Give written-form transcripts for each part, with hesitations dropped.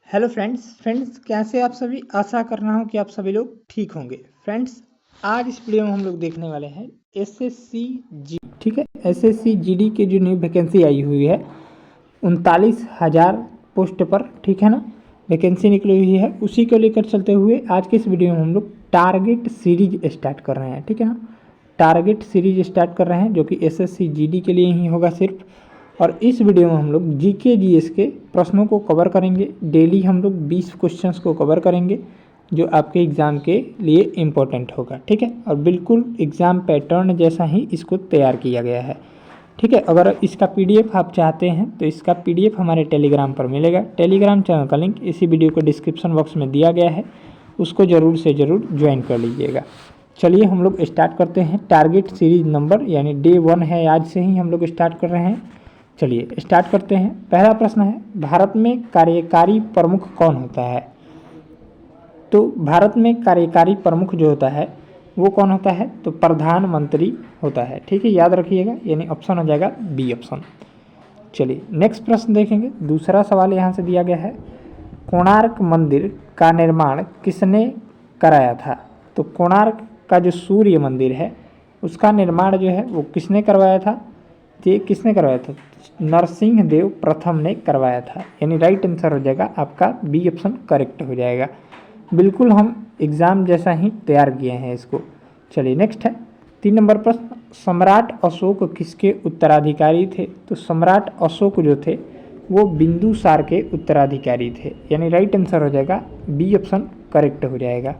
Hello friends कैसे आप सभी। आशा कर रहा हूँ कि आप सभी लोग ठीक होंगे। फ्रेंड्स आज इस वीडियो में हम लोग देखने वाले हैं एसएससी जी, ठीक है। एसएससी जीडी की जो न्यू वैकेंसी आई हुई है 39,000 पोस्ट पर, ठीक है ना, वैकेंसी निकली हुई है। उसी को लेकर चलते हुए आज के इस वीडियो में हम लोग टारगेट सीरीज स्टार्ट कर रहे हैं, ठीक है ना। टारगेट सीरीज स्टार्ट कर रहे हैं जो कि एसएससी जीडी के लिए ही होगा सिर्फ। और इस वीडियो में हम लोग जीके जीएस के प्रश्नों को कवर करेंगे। डेली हम लोग 20 क्वेश्चंस को कवर करेंगे जो आपके एग्ज़ाम के लिए इम्पोर्टेंट होगा, ठीक है। और बिल्कुल एग्ज़ाम पैटर्न जैसा ही इसको तैयार किया गया है, ठीक है। अगर इसका पीडीएफ आप चाहते हैं तो इसका पीडीएफ हमारे टेलीग्राम पर मिलेगा। टेलीग्राम चैनल का लिंक इसी वीडियो को डिस्क्रिप्शन बॉक्स में दिया गया है, उसको ज़रूर से ज़रूर ज्वाइन कर लीजिएगा। चलिए हम लोग स्टार्ट करते हैं। टारगेट सीरीज नंबर यानी डे 1 है, आज से ही हम लोग स्टार्ट कर रहे हैं। चलिए स्टार्ट करते हैं। पहला प्रश्न है, भारत में कार्यकारी प्रमुख कौन होता है? तो भारत में कार्यकारी प्रमुख जो होता है वो कौन होता है? तो प्रधानमंत्री होता है, ठीक है, याद रखिएगा। यानी ऑप्शन हो जाएगा बी ऑप्शन। चलिए नेक्स्ट प्रश्न देखेंगे। दूसरा सवाल यहाँ से दिया गया है, कोणार्क मंदिर का निर्माण किसने कराया था? तो कोणार्क का जो सूर्य मंदिर है उसका निर्माण जो है वो किसने करवाया था? ये किसने करवाया था? नरसिंह देव प्रथम ने करवाया था। यानी राइट आंसर हो जाएगा आपका बी ऑप्शन करेक्ट हो जाएगा। बिल्कुल हम एग्ज़ाम जैसा ही तैयार किए हैं इसको। चलिए नेक्स्ट है 3 नंबर प्रश्न, सम्राट अशोक किसके उत्तराधिकारी थे? तो सम्राट अशोक जो थे वो बिंदुसार के उत्तराधिकारी थे। यानी राइट आंसर हो जाएगा बी ऑप्शन करेक्ट हो जाएगा।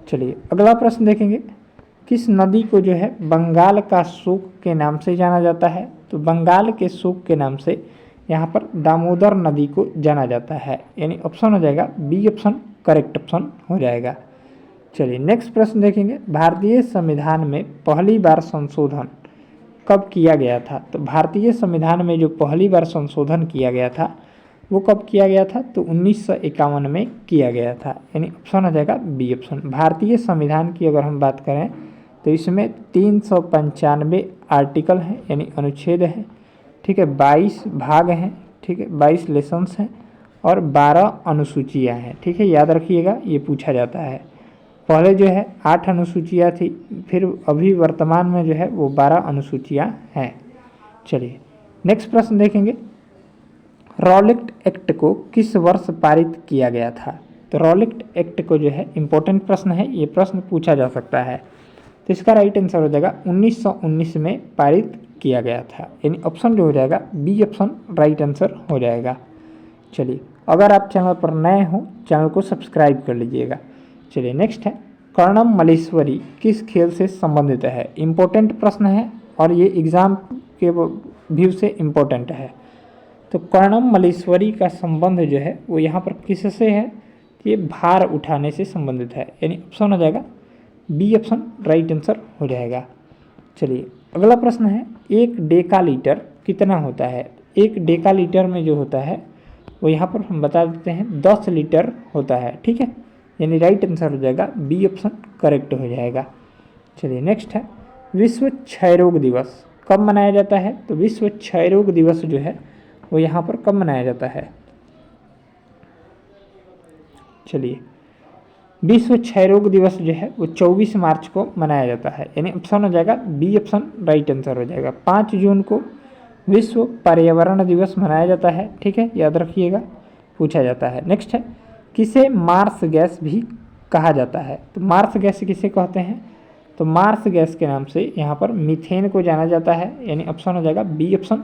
चलिए अगला प्रश्न देखेंगे, किस नदी को जो है बंगाल का शोक के नाम से जाना जाता है? तो बंगाल के शोक के नाम से यहाँ पर दामोदर नदी को जाना जाता है। यानी ऑप्शन हो जाएगा बी ऑप्शन करेक्ट ऑप्शन हो जाएगा। चलिए नेक्स्ट प्रश्न देखेंगे, भारतीय संविधान में पहली बार संशोधन कब किया गया था? तो भारतीय संविधान में जो पहली बार संशोधन किया गया था वो कब किया गया था? तो 1951 में किया गया था। यानी ऑप्शन हो जाएगा बी ऑप्शन। भारतीय संविधान की अगर हम बात करें तो इसमें 395 आर्टिकल हैं यानी अनुच्छेद हैं, ठीक है, 22 भाग हैं, ठीक है, 22 लेसन्स हैं और 12 अनुसूचियाँ हैं, ठीक है, याद रखिएगा ये पूछा जाता है। पहले जो है 8 अनुसूचियाँ थी, फिर अभी वर्तमान में जो है वो 12 अनुसूचियाँ हैं। चलिए नेक्स्ट प्रश्न देखेंगे, रॉलेट एक्ट को किस वर्ष पारित किया गया था? तो रॉलेट एक्ट को जो है इम्पोर्टेंट प्रश्न है, ये प्रश्न पूछा जा सकता है। तो इसका राइट आंसर हो जाएगा 1919 में पारित किया गया था। यानी ऑप्शन जो हो जाएगा बी ऑप्शन राइट आंसर हो जाएगा। चलिए अगर आप चैनल पर नए हो चैनल को सब्सक्राइब कर लीजिएगा। चलिए नेक्स्ट है, कर्णम मल्लेश्वरी किस खेल से संबंधित है? इम्पोर्टेंट प्रश्न है और ये एग्ज़ाम के व्यू से इम्पोर्टेंट है। तो कर्णम मल्लेश्वरी का संबंध जो है वो यहाँ पर किससे है? ये भार उठाने से संबंधित है। यानी ऑप्शन हो जाएगा बी ऑप्शन राइट आंसर हो जाएगा। चलिए अगला प्रश्न है, 1 डेका लीटर कितना होता है? 1 डेका लीटर में जो होता है वो यहाँ पर हम बता देते हैं 10 लीटर होता है, ठीक है। यानी राइट आंसर हो जाएगा बी ऑप्शन करेक्ट हो जाएगा। चलिए नेक्स्ट है, विश्व क्षय रोग दिवस कब मनाया जाता है? तो विश्व क्षय रोग दिवस जो है वो यहाँ पर कब मनाया जाता है? चलिए विश्व क्षय रोग दिवस जो है वो 24 मार्च को मनाया जाता है। यानी ऑप्शन हो जाएगा बी ऑप्शन राइट आंसर हो जाएगा। 5 जून को विश्व पर्यावरण दिवस मनाया जाता है, ठीक है, याद रखिएगा, पूछा जाता है। नेक्स्ट है, किसे मार्स गैस भी कहा जाता है? तो मार्स गैस किसे कहते हैं? तो मार्स गैस के नाम से यहाँ पर मीथेन को जाना जाता है। यानी ऑप्शन हो जाएगा बी ऑप्शन,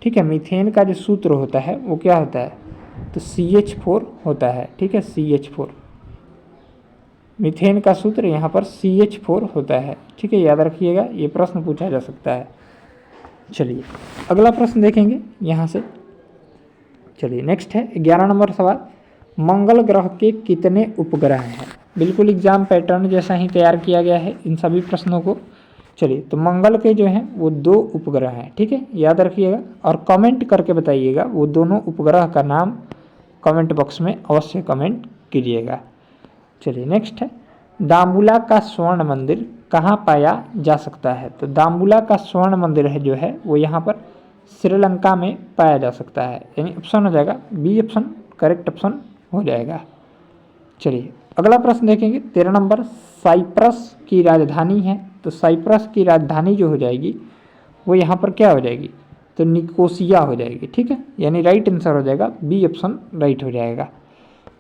ठीक है। मीथेन का जो सूत्र होता है वो क्या होता है? तो CH4 होता है, ठीक है, CH4। मीथेन का सूत्र यहाँ पर CH4 होता है, ठीक है, याद रखिएगा, ये प्रश्न पूछा जा सकता है। चलिए अगला प्रश्न देखेंगे यहाँ से। चलिए नेक्स्ट है 11 नंबर सवाल, मंगल ग्रह के कितने उपग्रह हैं? बिल्कुल एग्जाम पैटर्न जैसा ही तैयार किया गया है इन सभी प्रश्नों को। चलिए तो मंगल के जो हैं वो 2 उपग्रह हैं, ठीक है, याद रखिएगा और कमेंट करके बताइएगा वो दोनों उपग्रह का नाम कमेंट बॉक्स में अवश्य कमेंट कीजिएगा। चलिए नेक्स्ट है, दाम्बुला का स्वर्ण मंदिर कहाँ पाया जा सकता है? तो दाम्बुला का स्वर्ण मंदिर है जो है वो यहाँ पर श्रीलंका में पाया जा सकता है। यानी ऑप्शन हो जाएगा बी ऑप्शन करेक्ट ऑप्शन हो जाएगा। चलिए अगला प्रश्न देखेंगे 13 नंबर, साइप्रस की राजधानी है, तो साइप्रस की राजधानी जो हो जाएगी वो यहाँ पर क्या हो जाएगी, तो निकोसिया हो जाएगी। ठीक है, यानी राइट आंसर हो जाएगा बी ऑप्शन राइट हो जाएगा।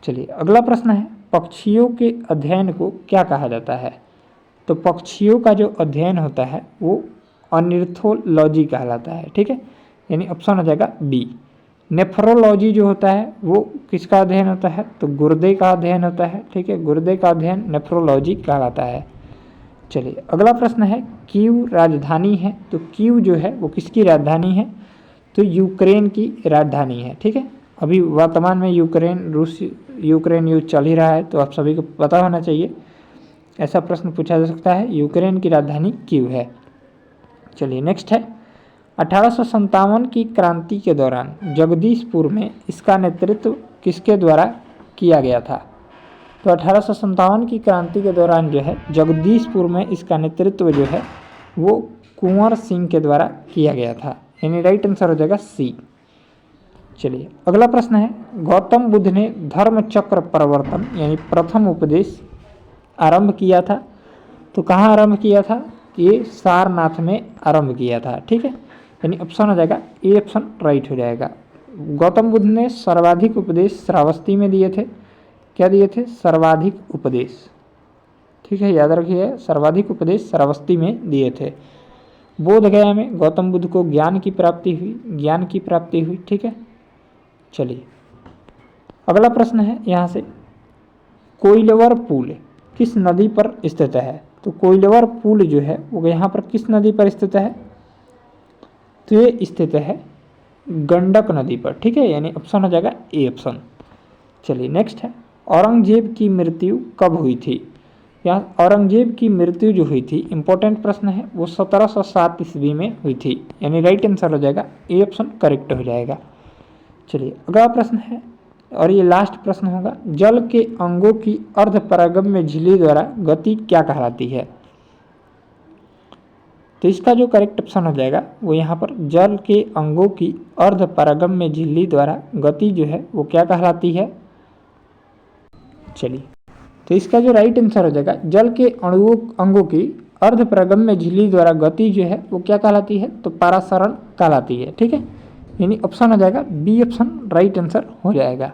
चलिए अगला प्रश्न है, पक्षियों के अध्ययन को क्या कहा जाता है, तो पक्षियों का जो अध्ययन होता है वो ऑर्निथोलॉजी कहलाता है। ठीक है, यानी ऑप्शन हो जाएगा बी। नेफ्रोलॉजी जो होता है वो किसका अध्ययन होता है, तो गुर्दे का अध्ययन होता है। ठीक है, गुर्दे का अध्ययन नेफ्रोलॉजी कहलाता है। चलिए अगला प्रश्न है, कीव राजधानी है, तो कीव जो है वो किसकी राजधानी है, तो यूक्रेन की राजधानी है। ठीक है, अभी वर्तमान में यूक्रेन युद्ध चल ही रहा है, तो आप सभी को पता होना चाहिए, ऐसा प्रश्न पूछा जा सकता है। यूक्रेन की राजधानी कीव है। चलिए नेक्स्ट है, 1857 की क्रांति के दौरान जगदीशपुर में इसका नेतृत्व किसके द्वारा किया गया था, तो 1857 की क्रांति के दौरान जो है जगदीशपुर में इसका नेतृत्व जो है वो कुंवर सिंह के द्वारा किया गया था, यानी राइट आंसर हो जाएगा सी। चलिए अगला प्रश्न है, गौतम बुद्ध ने धर्म चक्र परिवर्तन यानी प्रथम उपदेश आरंभ किया था, तो कहाँ आरंभ किया था, ये सारनाथ में आरंभ किया था। ठीक है, यानी ऑप्शन हो जाएगा ए ऑप्शन राइट हो जाएगा। गौतम बुद्ध ने सर्वाधिक उपदेश श्रावस्ती में दिए थे, क्या दिए थे, सर्वाधिक उपदेश। ठीक है, याद रखिए सर्वाधिक उपदेश श्रावस्ती में दिए थे। बोध गया में गौतम बुद्ध को ज्ञान की प्राप्ति हुई। ठीक है, चलिए अगला प्रश्न है यहाँ से, कोइलवर पुल किस नदी पर स्थित है, तो कोइलवर पुल जो है वो यहाँ पर किस नदी पर स्थित है, तो ये स्थित है गंडक नदी पर। ठीक है, यानी ऑप्शन हो जाएगा ए ऑप्शन। चलिए नेक्स्ट है, औरंगजेब की मृत्यु कब हुई थी, यहाँ औरंगजेब की मृत्यु जो हुई थी, इंपॉर्टेंट प्रश्न है, वो 1707 ईस्वी में हुई थी, यानी राइट आंसर हो जाएगा ए ऑप्शन करेक्ट हो जाएगा। चलिए अगला प्रश्न है, और ये लास्ट प्रश्न होगा, जल के अंगों की अर्धपरागम्य झिल्ली द्वारा गति क्या कहलाती है, तो इसका जो करेक्ट ऑप्शन हो जाएगा वो यहाँ पर जल के अंगों की अर्धपरागम्य झिल्ली द्वारा गति जो है वो क्या कहलाती है। चलिए तो इसका जो राइट आंसर हो जाएगा, जल के अंगों की अर्धपरागम्य झिल्ली द्वारा गति जो है वो क्या कहलाती है, तो पारासरण कहलाती है। ठीक है, यानी ऑप्शन हो जाएगा बी ऑप्शन राइट आंसर हो जाएगा।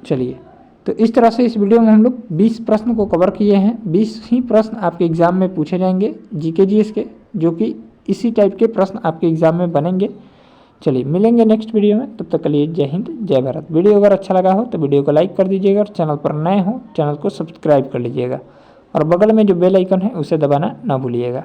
चलिए तो इस तरह से इस वीडियो में हम लोग 20 प्रश्न को कवर किए हैं। 20 ही प्रश्न आपके एग्जाम में पूछे जाएंगे जीके जीएस के, जो कि इसी टाइप के प्रश्न आपके एग्जाम में बनेंगे। चलिए मिलेंगे नेक्स्ट वीडियो में, तब तक के लिए जय हिंद जय भारत। वीडियो अगर अच्छा लगा हो तो वीडियो को लाइक कर दीजिएगा, और चैनल पर नए हो चैनल को सब्सक्राइब कर लीजिएगा, और बगल में जो बेल आइकन है उसे दबाना ना भूलिएगा।